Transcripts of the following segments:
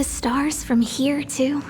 the stars from here, too?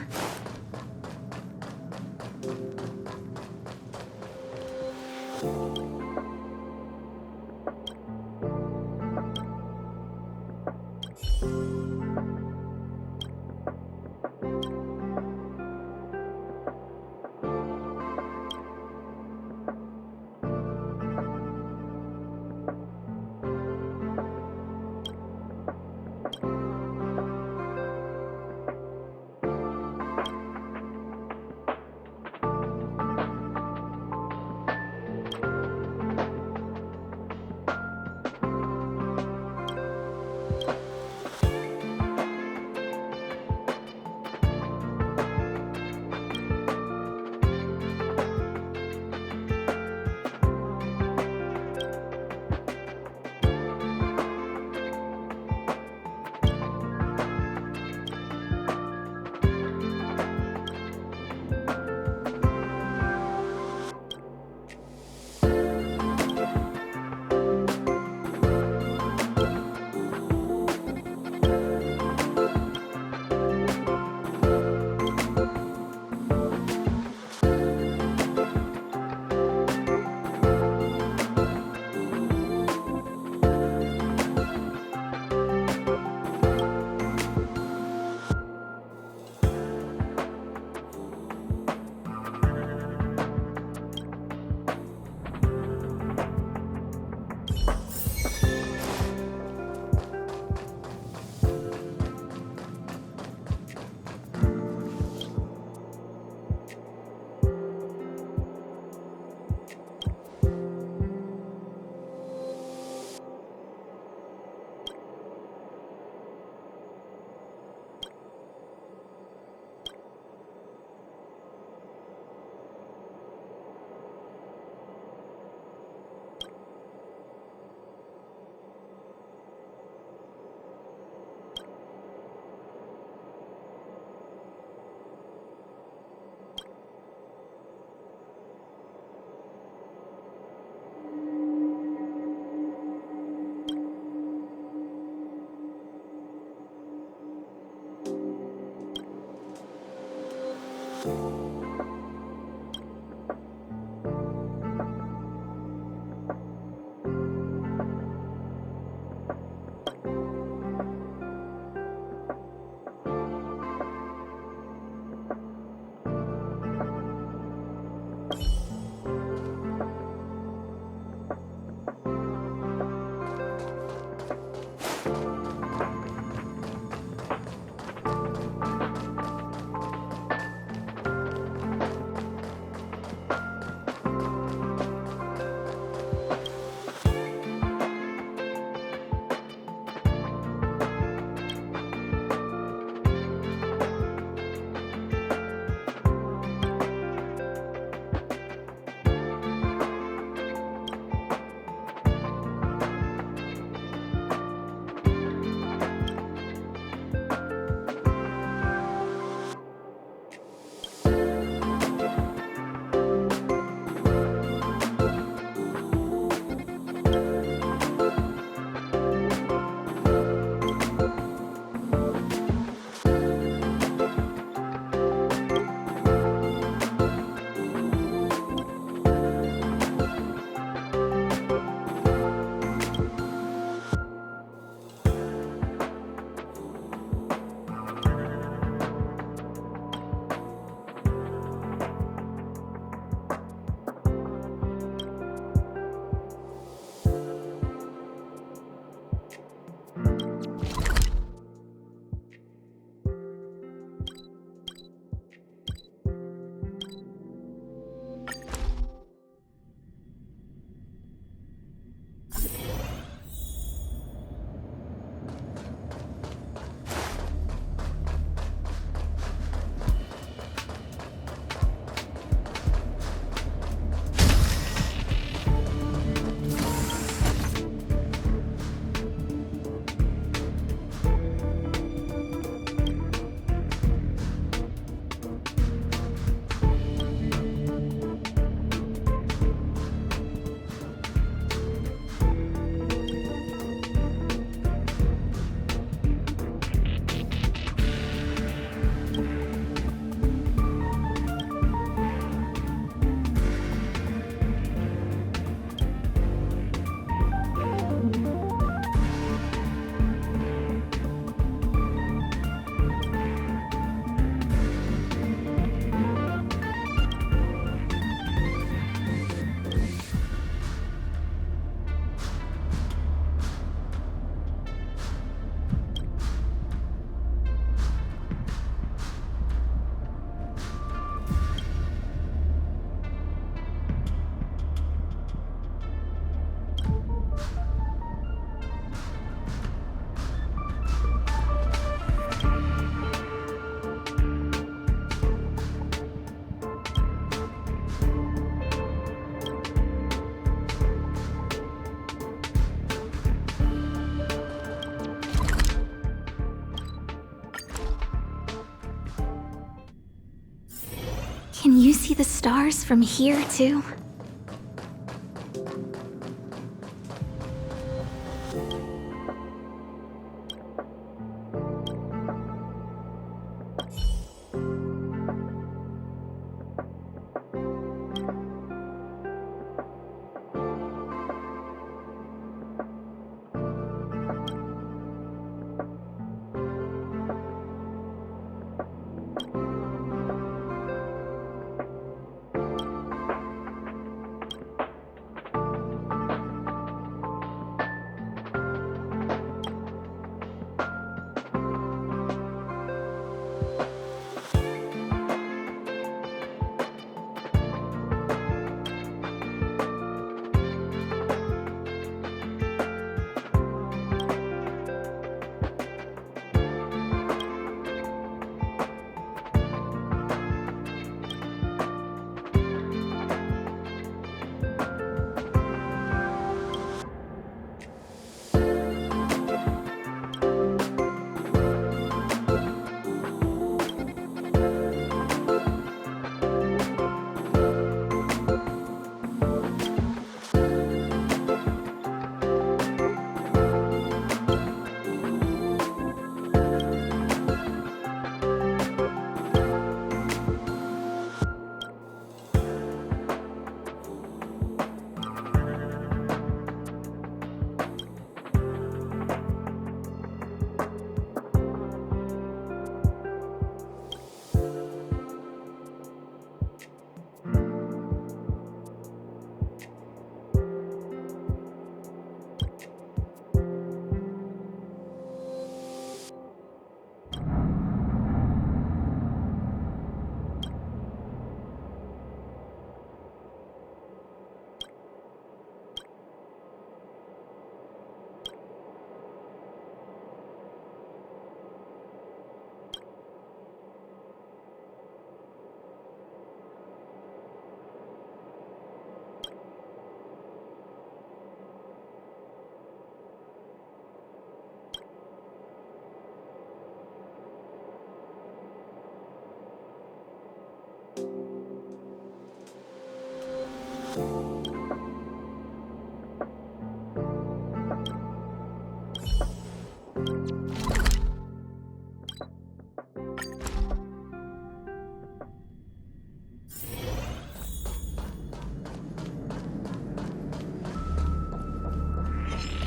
Can you see the stars from here, too?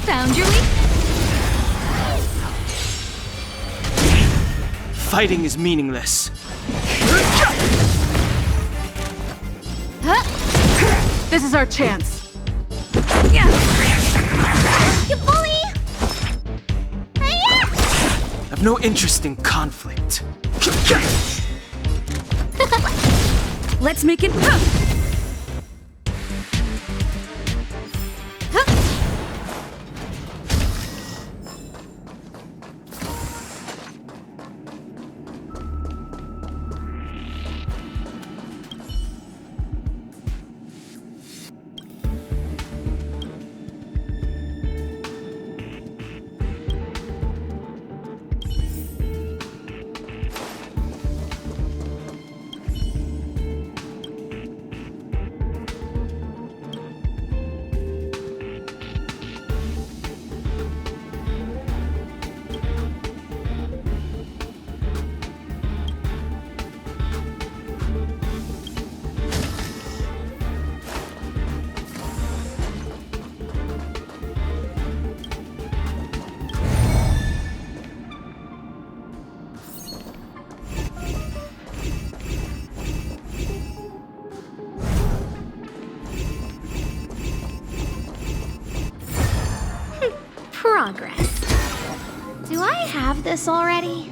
Found your weak. Fighting is meaningless. This is our chance. You bully! I've no interest in conflict. Let's make it. Progress. Do I have this already?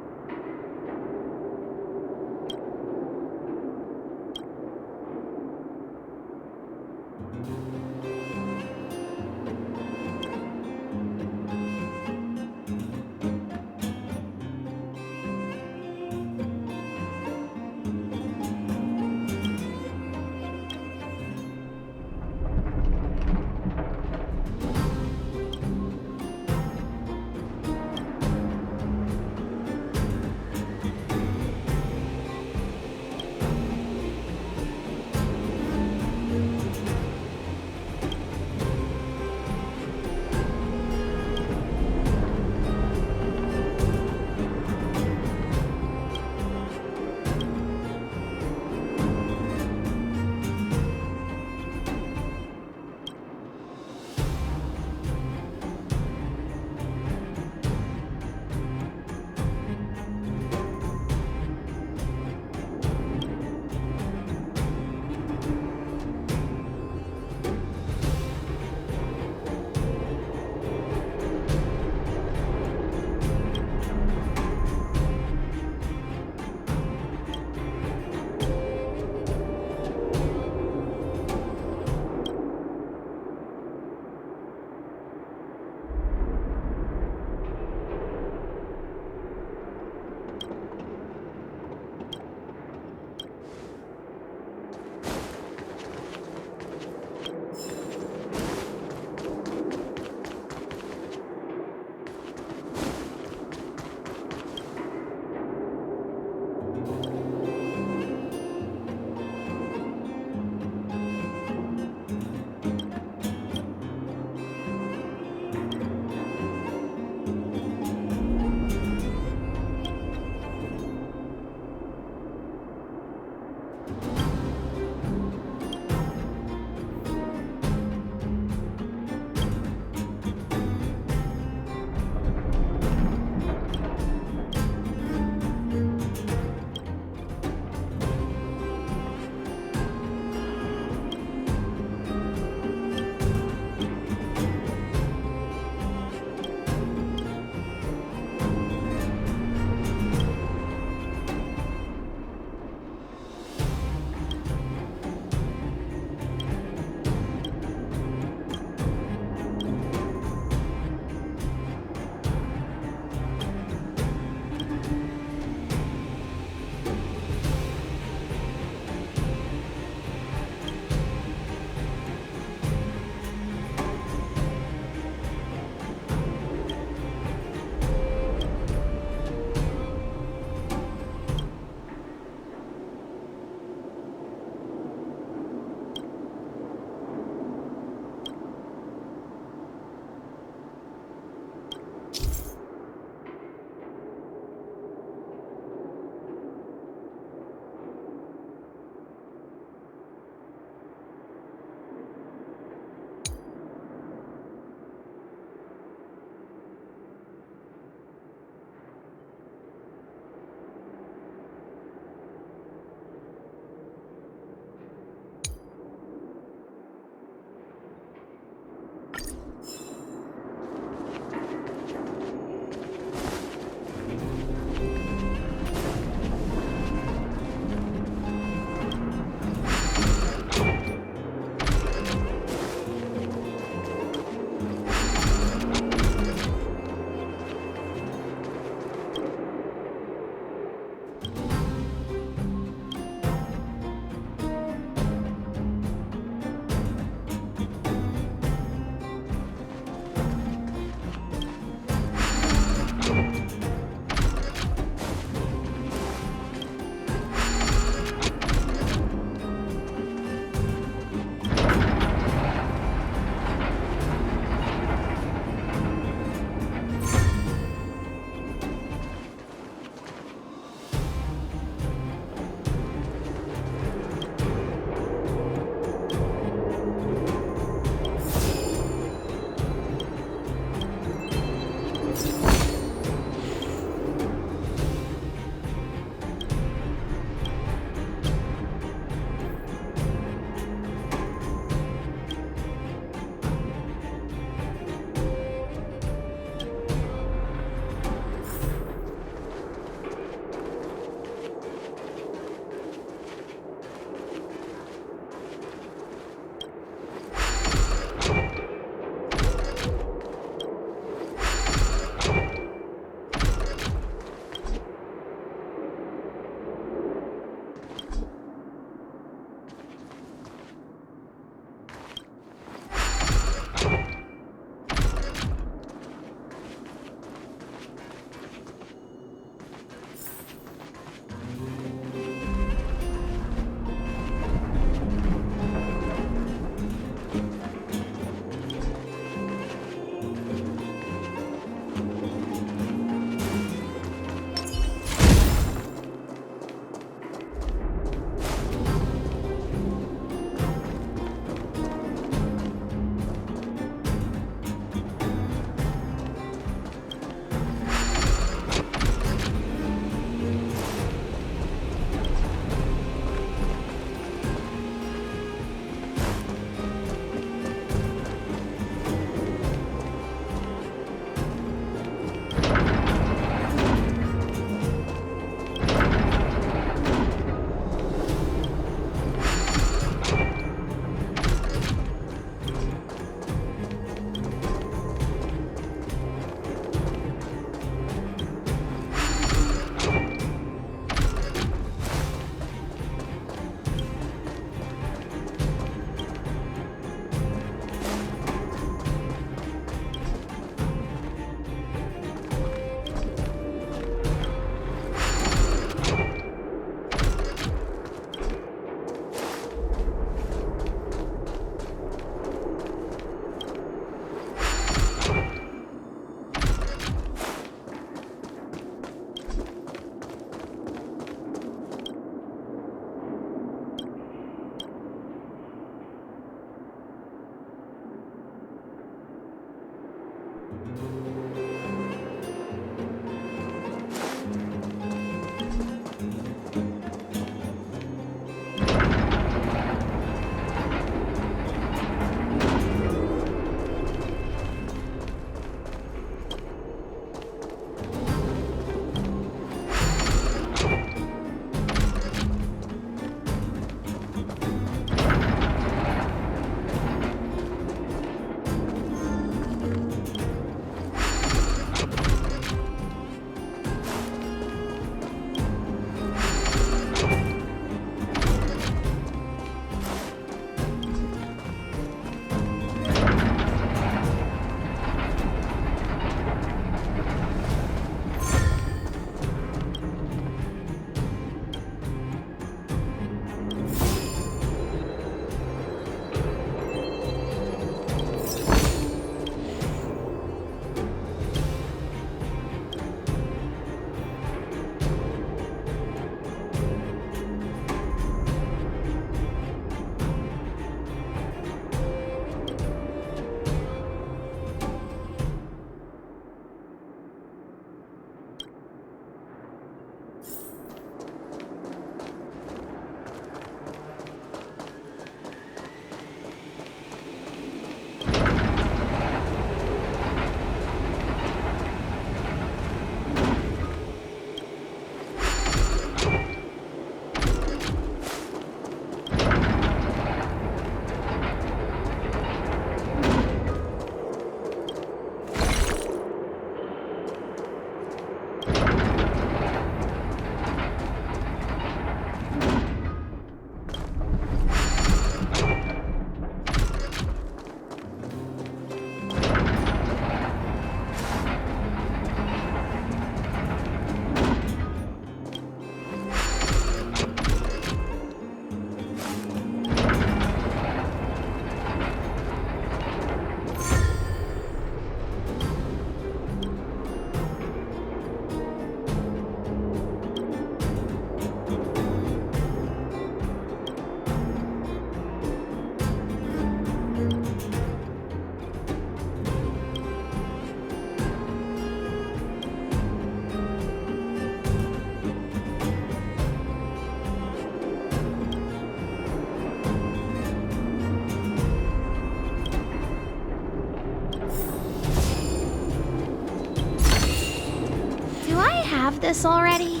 Have this already?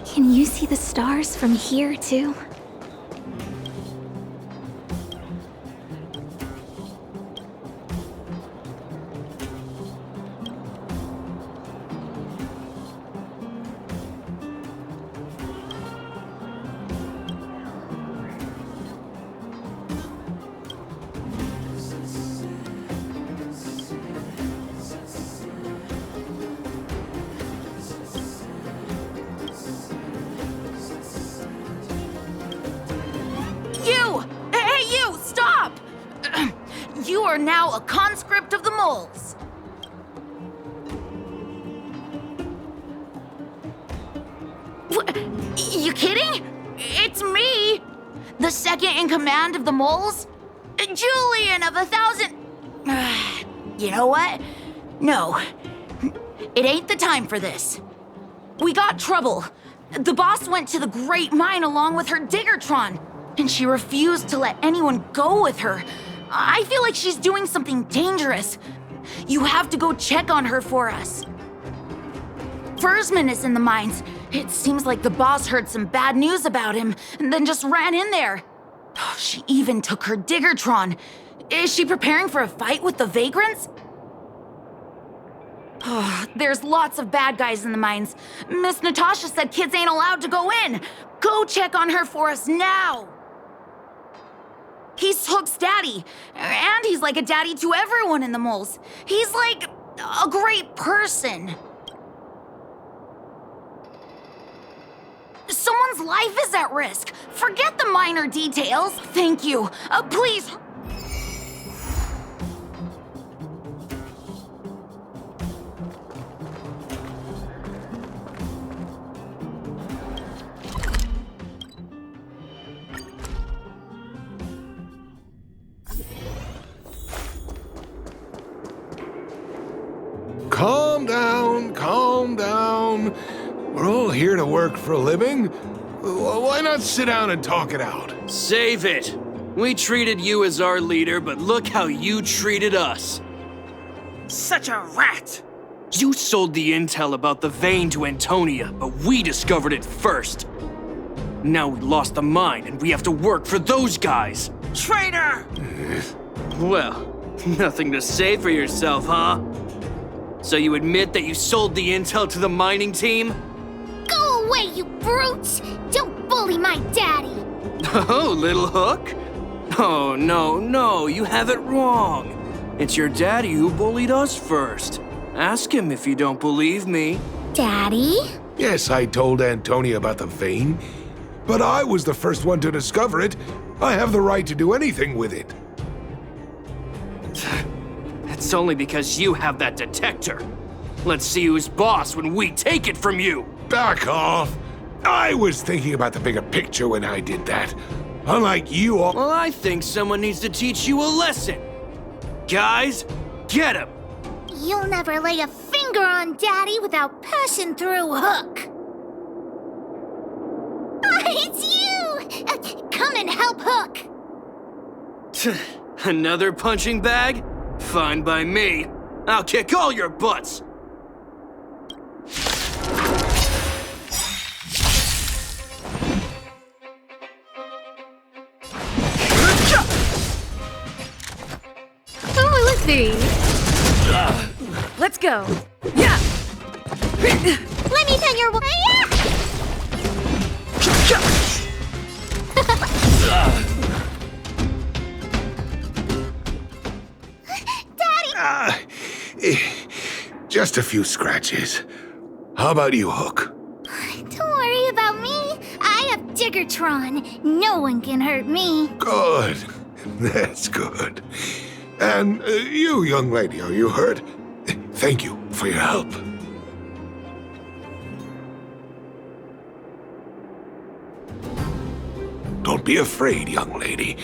Can you see the stars from here, too? You are now a conscript of the moles. What? You kidding? It's me, the second in command of the moles, Julian of 1,000. You know what? No, it ain't the time for this. We got trouble. The boss went to the Great Mine along with her Diggertron, and she refused to let anyone go with her. I feel like she's doing something dangerous. You have to go check on her for us. Fursman is in the mines. It seems like the boss heard some bad news about him and then just ran in there. She even took her Diggertron. Is she preparing for a fight with the vagrants? There's lots of bad guys in the mines. Miss Natasha said kids ain't allowed to go in. Go check on her for us now. He's Hook's daddy, and he's like a daddy to everyone in the moles. He's like a great person. Someone's life is at risk. Forget the minor details. Thank you. Please. calm down, calm down. We're all here to work for a living. Why not sit down and talk it out? Save it! We treated you as our leader, but look how you treated us. Such a rat! You sold the intel about the vein to Antonia, but we discovered it first. Now we lost the mine, and we have to work for those guys. Traitor! Well, nothing to say for yourself, huh? So you admit that you sold the intel to the mining team? Go away, you brutes! Don't bully my daddy! Oh, little hook? Oh, no, you have it wrong. It's your daddy who bullied us first. Ask him if you don't believe me. Daddy? Yes, I told Antonia about the vein, but I was the first one to discover it. I have the right to do anything with it. It's only because you have that detector. Let's see who's boss when we take it from you. Back off. I was thinking about the bigger picture when I did that. Unlike you all. Well, I think someone needs to teach you a lesson. Guys, get him! You'll never lay a finger on Daddy without passing through Hook. It's you! Come and help Hook! Another punching bag? Fine by me. I'll kick all your butts. Oh, let's see. Let's go. Yeah. Let me tell your Just a few scratches. How about you, Hook? Don't worry about me. I have Diggertron. No one can hurt me. Good. That's good. And you, young lady, are you hurt? Thank you for your help. Don't be afraid, young lady.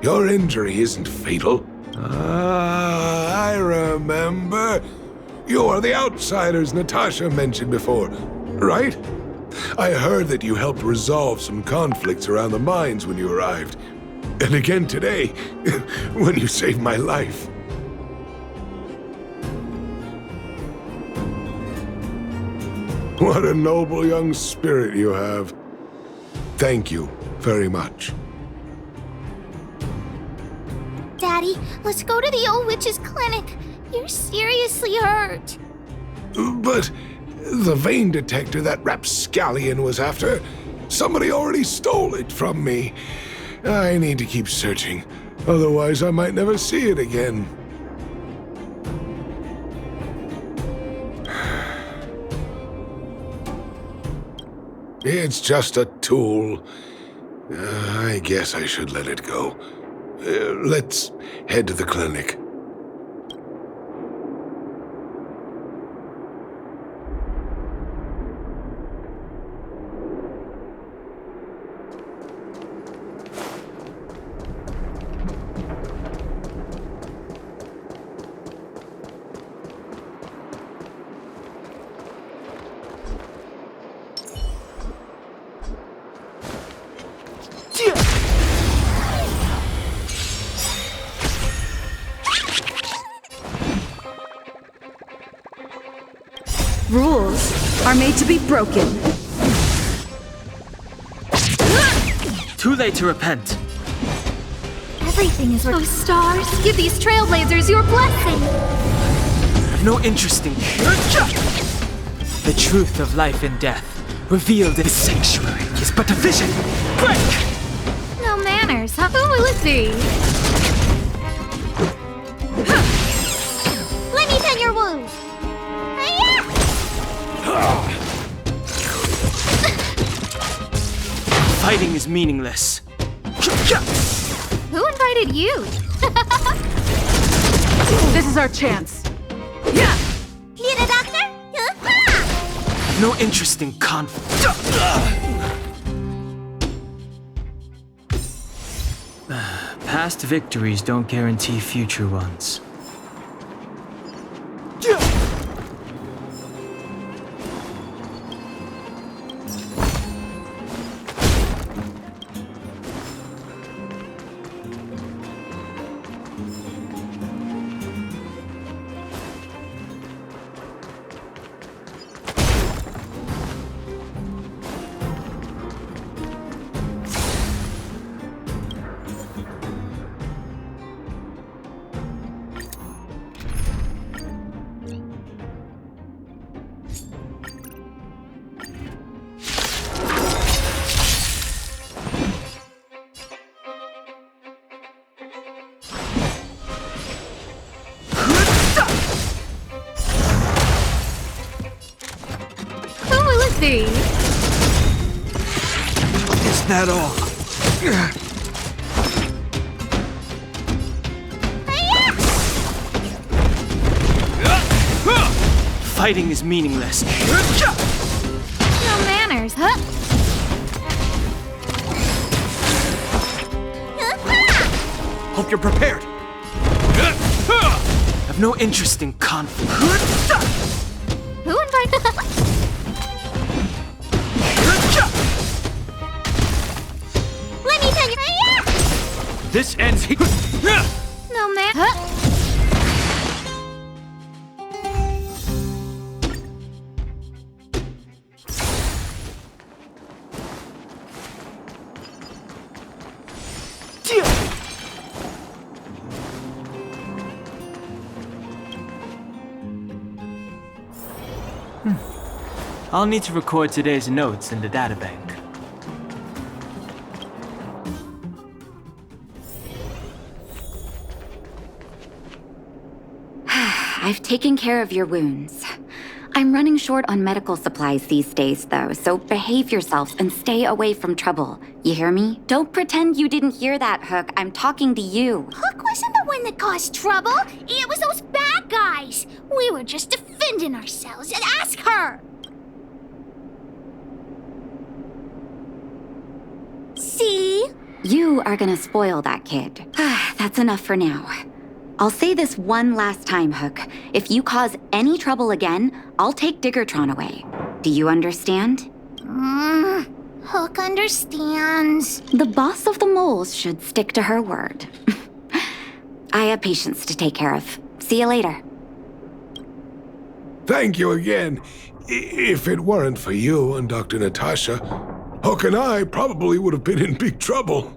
Your injury isn't fatal. Ah, I remember. You are the outsiders Natasha mentioned before, right? I heard that you helped resolve some conflicts around the mines when you arrived. And again today, when you saved my life. What a noble young spirit you have. Thank you very much. Daddy, let's go to the old witch's clinic. You're seriously hurt. But the vein detector that rapscallion was after, somebody already stole it from me. I need to keep searching, otherwise I might never see it again. It's just a tool. I guess I should let it go. Let's head to the clinic. Rules are made to be broken. Too late to repent. Everything is Oh, stars, give these trailblazers your blessing. I have no interest in the truth of life and death, revealed in the sanctuary, is but a vision. Break! No manners, huh? Oh, let's see. Let me tend your wounds. Fighting is meaningless. Who invited you? This is our chance. Yeah. Little doctor? No interest in conflict. Past victories don't guarantee future ones. see. Is that all? Fighting is meaningless. No manners. Huh? Hope you're prepared. I've no interest in conflict. Who invited? Let me tell you. This ends here. No man. Huh? I'll need to record today's notes in the databank. I've taken care of your wounds. I'm running short on medical supplies these days, though, so behave yourselves and stay away from trouble. You hear me? Don't pretend you didn't hear that, Hook. I'm talking to you. Hook wasn't the one that caused trouble. It was those bad guys. We were just defending ourselves. And ask her. See? You are gonna spoil that kid. That's enough for now. I'll say this one last time, Hook. If you cause any trouble again, I'll take Diggertron away. Do you understand? Hook understands. The boss of the moles should stick to her word. I have patients to take care of. See you later. Thank you again. If it weren't for you and Dr. Natasha, Hook and I probably would have been in big trouble.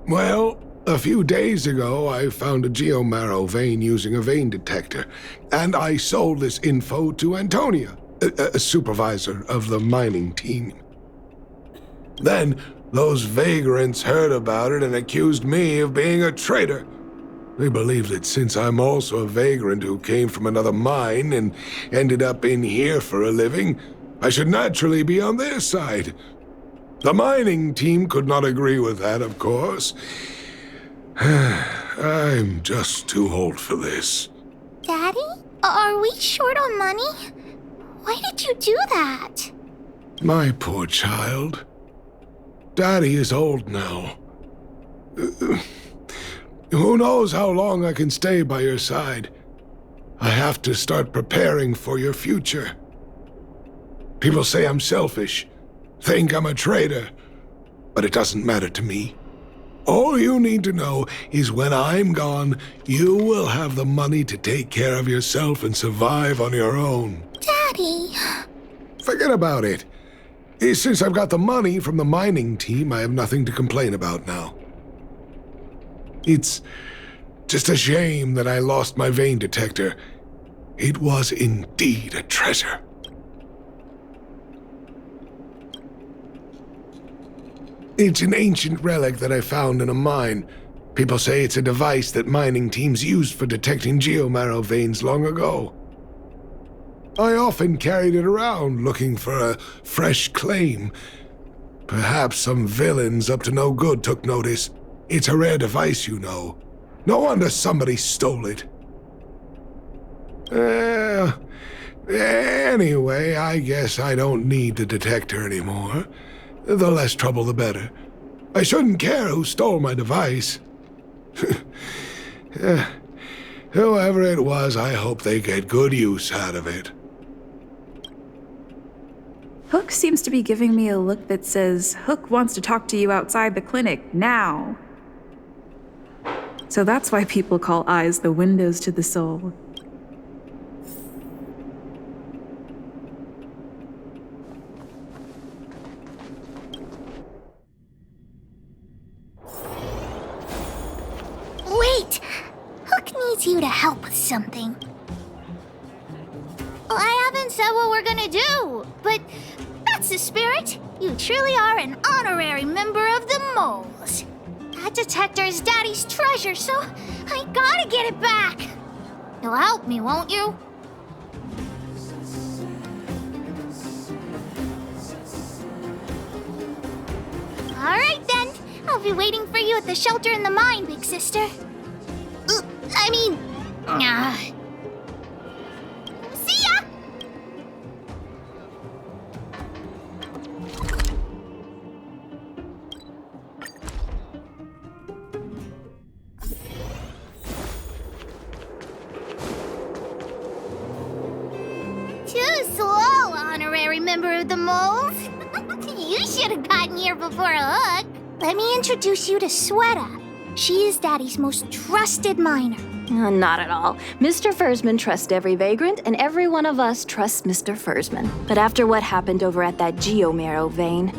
Well, a few days ago, I found a geomarrow vein using a vein detector, and I sold this info to Antonia, a supervisor of the mining team. Then, those vagrants heard about it and accused me of being a traitor. They believe that since I'm also a vagrant who came from another mine and ended up in here for a living, I should naturally be on their side. The mining team could not agree with that, of course. I'm just too old for this. Daddy? Are we short on money? Why did you do that? My poor child. Daddy is old now. Who knows how long I can stay by your side? I have to start preparing for your future. People say I'm selfish, think I'm a traitor, but it doesn't matter to me. All you need to know is when I'm gone, you will have the money to take care of yourself and survive on your own. Daddy. Forget about it. Since I've got the money from the mining team, I have nothing to complain about now. It's just a shame that I lost my vein detector. It was indeed a treasure. It's an ancient relic that I found in a mine. People say it's a device that mining teams used for detecting geomarrow veins long ago. I often carried it around looking for a fresh claim. Perhaps some villains up to no good took notice. It's a rare device, you know. No wonder somebody stole it. Anyway, I guess I don't need the detector anymore. The less trouble, the better. I shouldn't care who stole my device. Whoever it was, I hope they get good use out of it. Hook seems to be giving me a look that says, Hook wants to talk to you outside the clinic, now. So that's why people call eyes the windows to the soul. Wait! Hook needs you to help with something. I haven't said what we're gonna do, but that's the spirit. You truly are an honorary member of the moles. That detector is Daddy's treasure, so I gotta get it back. You'll help me, won't you? Alright then. I'll be waiting for you at the shelter in the mine, big sister. See ya! Too slow, honorary member of the moles. You should have gotten here before Hook. Let me introduce you to Sweta. She is Daddy's most trusted miner. Not at all. Mr. Fursman trusts every vagrant, and every one of us trusts Mr. Fursman. But after what happened over at that geomarrow vein,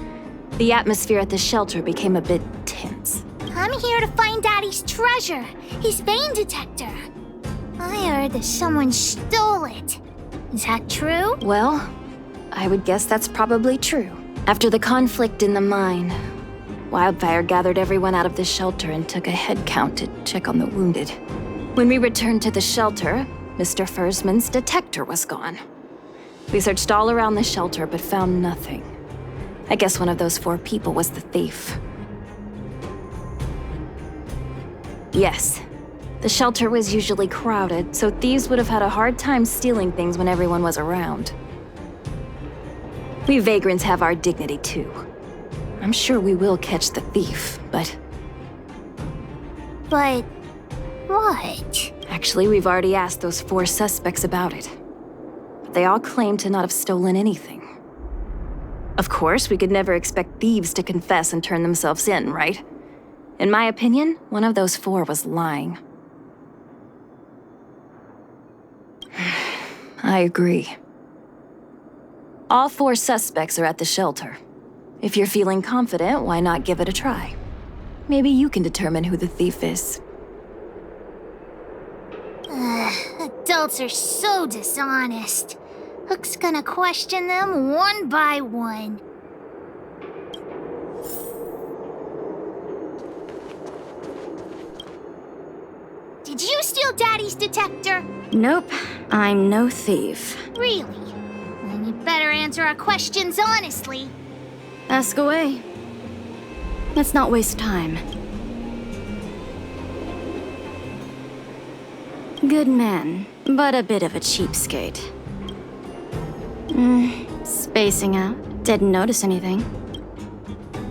the atmosphere at the shelter became a bit tense. I'm here to find Daddy's treasure, his vein detector. I heard that someone stole it. Is that true? Well, I would guess that's probably true. After the conflict in the mine, Wildfire gathered everyone out of the shelter and took a head count to check on the wounded. When we returned to the shelter, Mr. Fursman's detector was gone. We searched all around the shelter but found nothing. I guess one of those 4 people was the thief. Yes, the shelter was usually crowded, so thieves would have had a hard time stealing things when everyone was around. We vagrants have our dignity too. I'm sure we will catch the thief, but... But... what? Actually, we've already asked those 4 suspects about it. But they all claim to not have stolen anything. Of course, we could never expect thieves to confess and turn themselves in, right? In my opinion, one of those 4 was lying. I agree. All 4 suspects are at the shelter. If you're feeling confident, why not give it a try? Maybe you can determine who the thief is. Adults are so dishonest. Hook's gonna question them one by one. Did you steal Daddy's detector? Nope, I'm no thief. Really? Then you better answer our questions honestly. Ask away. Let's not waste time. Good man, but a bit of a cheapskate. Spacing out. Didn't notice anything.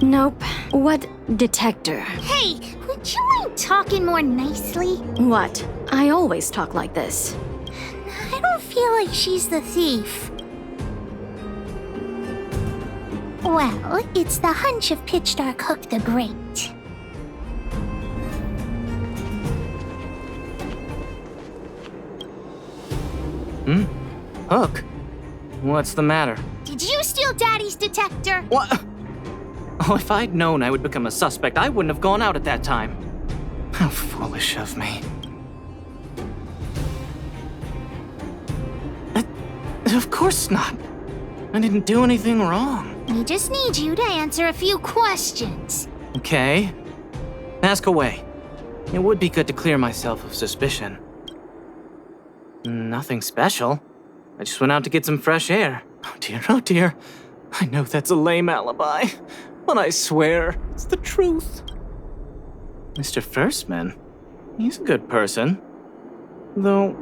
Nope. What detector? Hey, would you mind talking more nicely? What? I always talk like this. I don't feel like she's the thief. Well, it's the hunch of Pitch Dark Hook the Great. Hook? What's the matter? Did you steal Daddy's detector? What? Oh, if I'd known I would become a suspect, I wouldn't have gone out at that time. How foolish of me. Of course not. I didn't do anything wrong. We just need you to answer a few questions. Okay. Ask away. It would be good to clear myself of suspicion. Nothing special. I just went out to get some fresh air. Oh dear, oh dear. I know that's a lame alibi, but I swear it's the truth. Mr. Fursman, he's a good person. Though...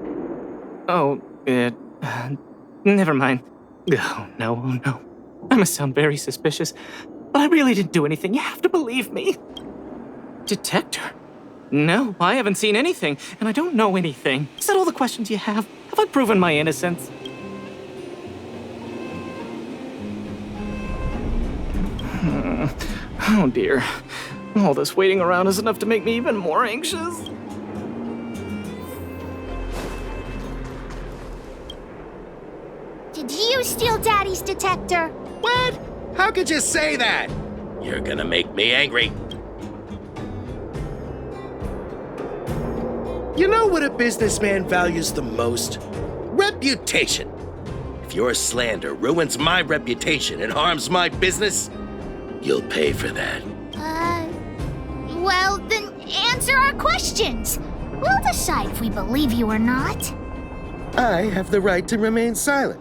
never mind. Oh no. I must sound very suspicious, but I really didn't do anything. You have to believe me. Detector? No, I haven't seen anything, and I don't know anything. Is that all the questions you have? Have I proven my innocence? Oh dear. All this waiting around is enough to make me even more anxious. Did you steal Daddy's detector? What? How could you say that? You're gonna make me angry. You know what a businessman values the most? Reputation. If your slander ruins my reputation and harms my business, you'll pay for that. Well, then answer our questions. We'll decide if we believe you or not. I have the right to remain silent.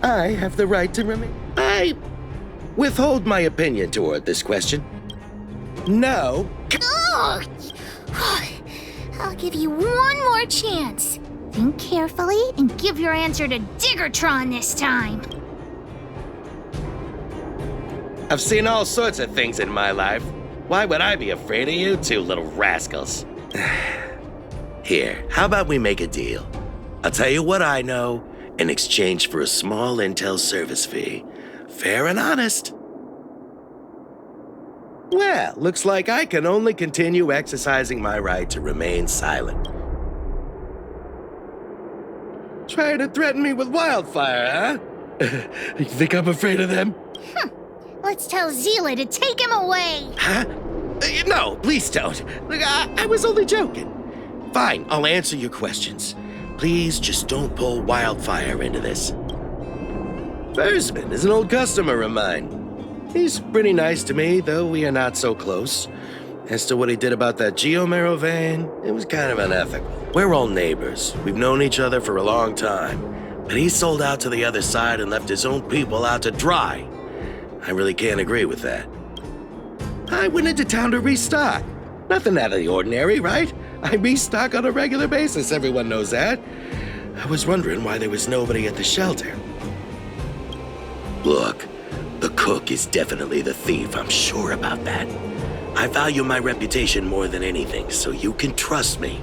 I have the right to remain... I withhold my opinion toward this question. No. Ugh. I'll give you one more chance. Think carefully and give your answer to Diggertron this time. I've seen all sorts of things in my life. Why would I be afraid of you two little rascals? Here, how about we make a deal? I'll tell you what I know in exchange for a small intel service fee. Fair and honest. Well, looks like I can only continue exercising my right to remain silent. Trying to threaten me with wildfire, huh? You think I'm afraid of them? Let's tell Zila to take him away. Huh? No, please don't. Look, I was only joking. Fine, I'll answer your questions. Please just don't pull wildfire into this. Fursman is an old customer of mine. He's pretty nice to me, though we are not so close. As to what he did about that Geomero vein, it was kind of unethical. We're all neighbors. We've known each other for a long time. But he sold out to the other side and left his own people out to dry. I really can't agree with that. I went into town to restock. Nothing out of the ordinary, right? I restock on a regular basis, everyone knows that. I was wondering why there was nobody at the shelter. Look, the cook is definitely the thief, I'm sure about that. I value my reputation more than anything, so you can trust me.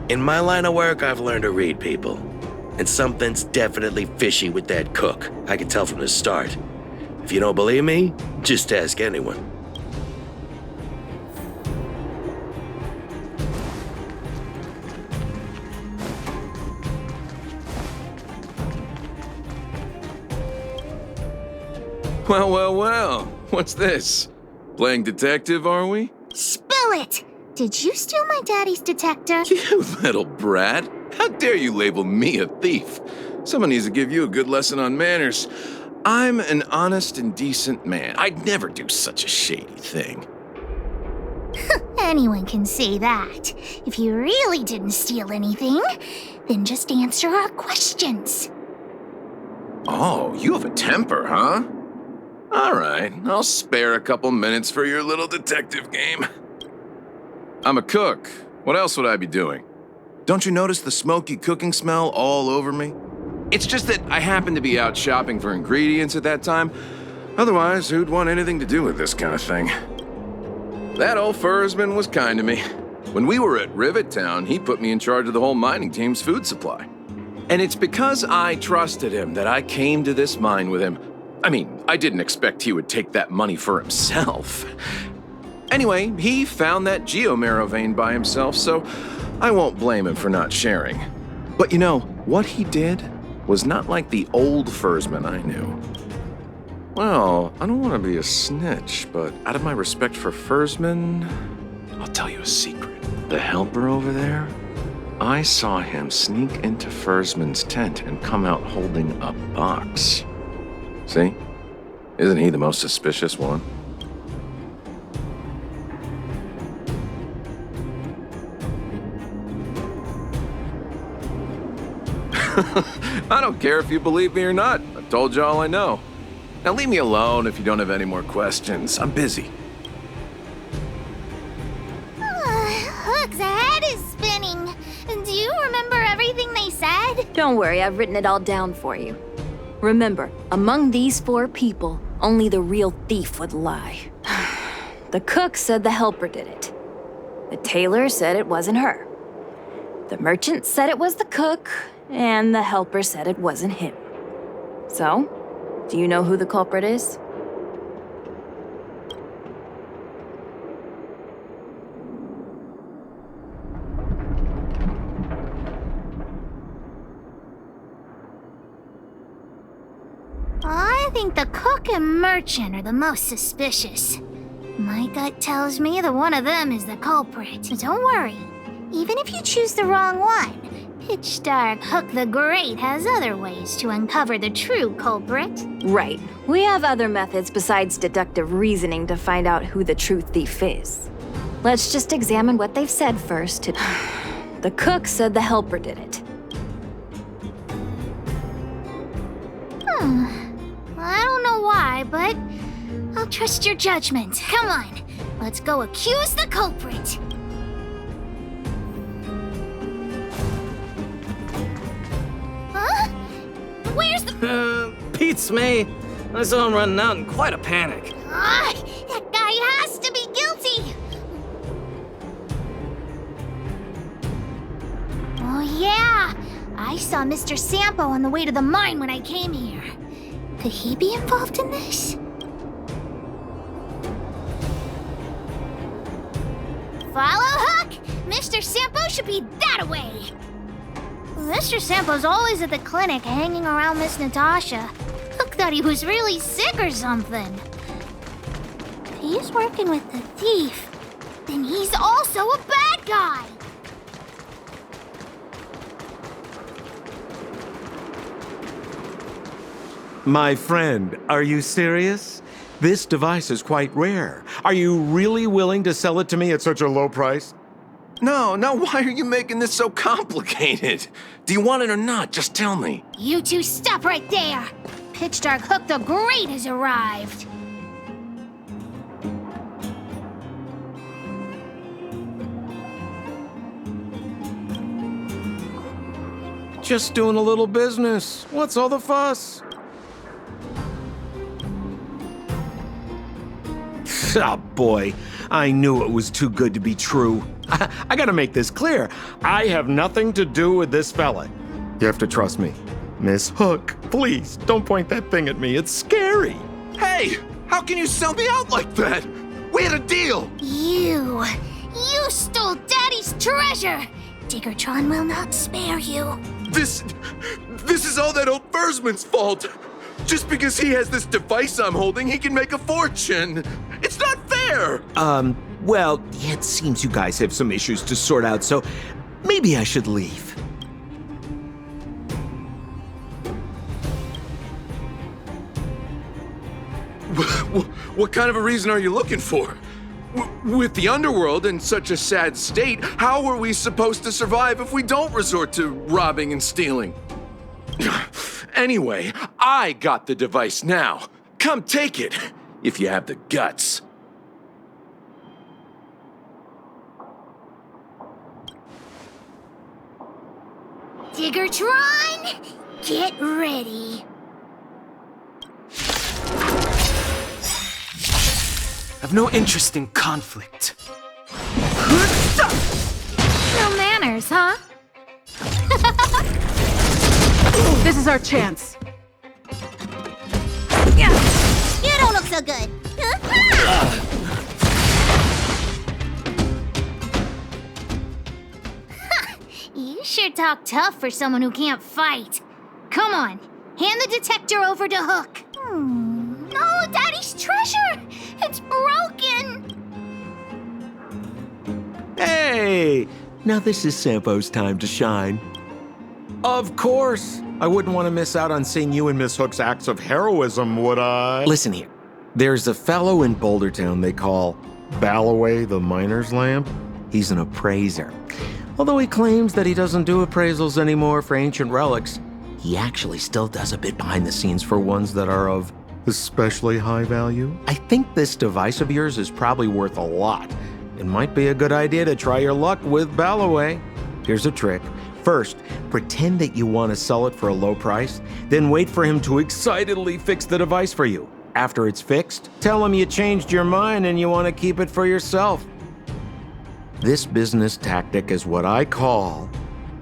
In my line of work, I've learned to read people. And something's definitely fishy with that cook. I could tell from the start. If you don't believe me, just ask anyone. Well, well, well. What's this? Playing detective, are we? Spill it! Did you steal my daddy's detector? You little brat. How dare you label me a thief? Someone needs to give you a good lesson on manners. I'm an honest and decent man. I'd never do such a shady thing. Anyone can say that. If you really didn't steal anything, then just answer our questions. Oh, you have a temper, huh? All right, I'll spare a couple minutes for your little detective game. I'm a cook. What else would I be doing? Don't you notice the smoky cooking smell all over me? It's just that I happened to be out shopping for ingredients at that time. Otherwise, who'd want anything to do with this kind of thing? That old Fursman was kind to me. When we were at Rivet Town, he put me in charge of the whole mining team's food supply. And it's because I trusted him that I came to this mine with him. I mean, I didn't expect he would take that money for himself. Anyway, he found that Geomero vein by himself, so I won't blame him for not sharing. But you know, what he did was not like the old Fursman I knew. Well, I don't want to be a snitch, but out of my respect for Fursman, I'll tell you a secret. The helper over there, I saw him sneak into Fursman's tent and come out holding a box. See? Isn't he the most suspicious one? I don't care if you believe me or not. I've told you all I know. Now leave me alone if you don't have any more questions. I'm busy. Hook's head is spinning. Do you remember everything they said? Don't worry, I've written it all down for you. Remember, among these 4 people, only the real thief would lie. The cook said the helper did it. The tailor said it wasn't her. The merchant said it was the cook, and the helper said it wasn't him. So, do you know who the culprit is? I think the cook and merchant are the most suspicious. My gut tells me that one of them is the culprit. So don't worry. Even if you choose the wrong one, Pitch Dark Hook the Great has other ways to uncover the true culprit. Right. We have other methods besides deductive reasoning to find out who the true thief is. Let's just examine what they've said first. The cook said the helper did it. I don't know why, but I'll trust your judgment. Come on, let's go accuse the culprit. Huh? Where's the... Pete's me. I saw him running out in quite a panic. That guy has to be guilty! Oh yeah, I saw Mr. Sampo on the way to the mine when I came here. Could he be involved in this? Follow Hook! Mr. Sampo should be that way! Mr. Sampo's always at the clinic hanging around Miss Natasha. Hook thought he was really sick or something. If he's working with the thief, then he's also a bad guy! My friend, are you serious? This device is quite rare. Are you really willing to sell it to me at such a low price? No, why are you making this so complicated? Do you want it or not? Just tell me. You two stop right there! Pitch Dark Hook the Great has arrived! Just doing a little business. What's all the fuss? Ah, boy, I knew it was too good to be true. I gotta make this clear. I have nothing to do with this fella. You have to trust me. Miss Hook, please, don't point that thing at me. It's scary. Hey, how can you sell me out like that? We had a deal. You stole Daddy's treasure! Diggertron will not spare you. This is all that old Versman's fault. Just because he has this device I'm holding, he can make a fortune. It's not fair! Well, it seems you guys have some issues to sort out, so maybe I should leave. What kind of a reason are you looking for? With the underworld in such a sad state, how are we supposed to survive if we don't resort to robbing and stealing? Anyway, I got the device now. Come take it, if you have the guts. Diggertron, get ready. I've no interest in conflict. No manners, huh? This is our chance. You don't look so good. You sure talk tough for someone who can't fight. Come on, hand the detector over to Hook. No, Daddy's treasure! It's broken! Hey! Now this is Sampo's time to shine. Of course! I wouldn't want to miss out on seeing you and Miss Hook's acts of heroism, would I? Listen here. There's a fellow in Bouldertown they call Balloway the Miner's Lamp. He's an appraiser. Although he claims that he doesn't do appraisals anymore for ancient relics, he actually still does a bit behind the scenes for ones that are of especially high value. I think this device of yours is probably worth a lot. It might be a good idea to try your luck with Balloway. Here's a trick. First, pretend that you want to sell it for a low price, then wait for him to excitedly fix the device for you. After it's fixed, tell him you changed your mind and you want to keep it for yourself. This business tactic is what I call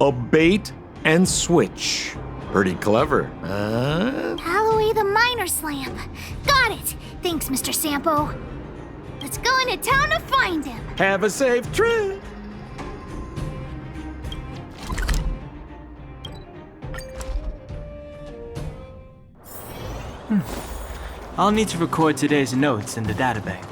a bait and switch. Pretty clever, huh? Balloway the Miner's Lamp. Got it. Thanks, Mr. Sampo. Let's go into town to find him. Have a safe trip. I'll need to record today's notes in the databank.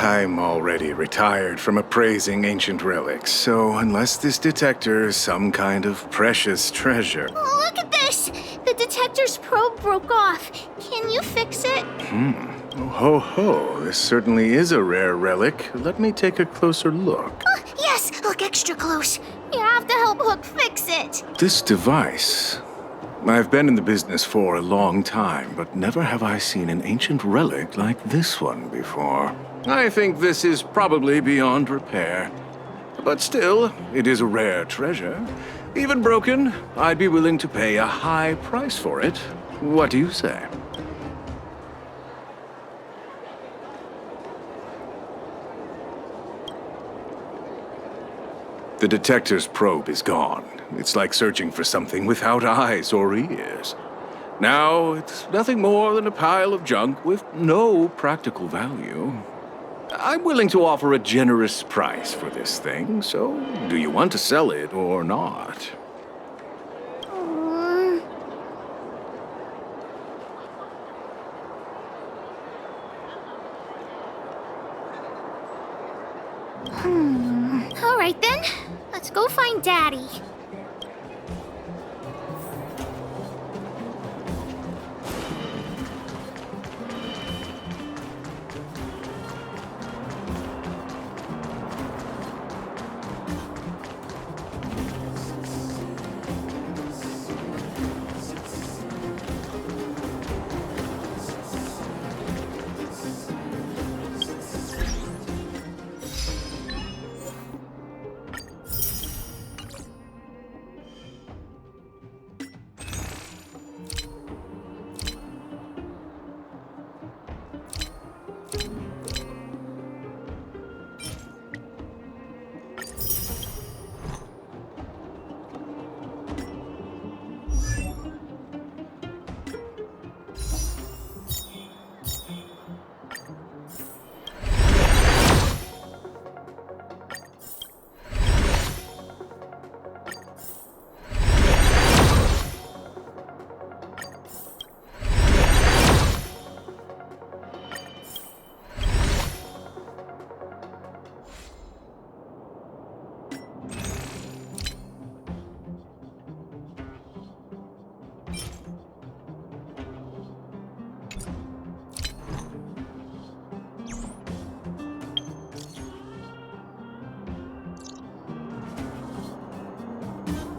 I'm already retired from appraising ancient relics, so unless this detector is some kind of precious treasure... Oh, look at this! The detector's probe broke off. Can you fix it? Ho ho, this certainly is a rare relic. Let me take a closer look. Yes, look extra close. You have to help Hook fix it. This device... I've been in the business for a long time, but never have I seen an ancient relic like this one before. I think this is probably beyond repair. But still, it is a rare treasure. Even broken, I'd be willing to pay a high price for it. What do you say? The detector's probe is gone. It's like searching for something without eyes or ears. Now, it's nothing more than a pile of junk with no practical value. I'm willing to offer a generous price for this thing, so do you want to sell it or not? All right then. Let's go find Daddy.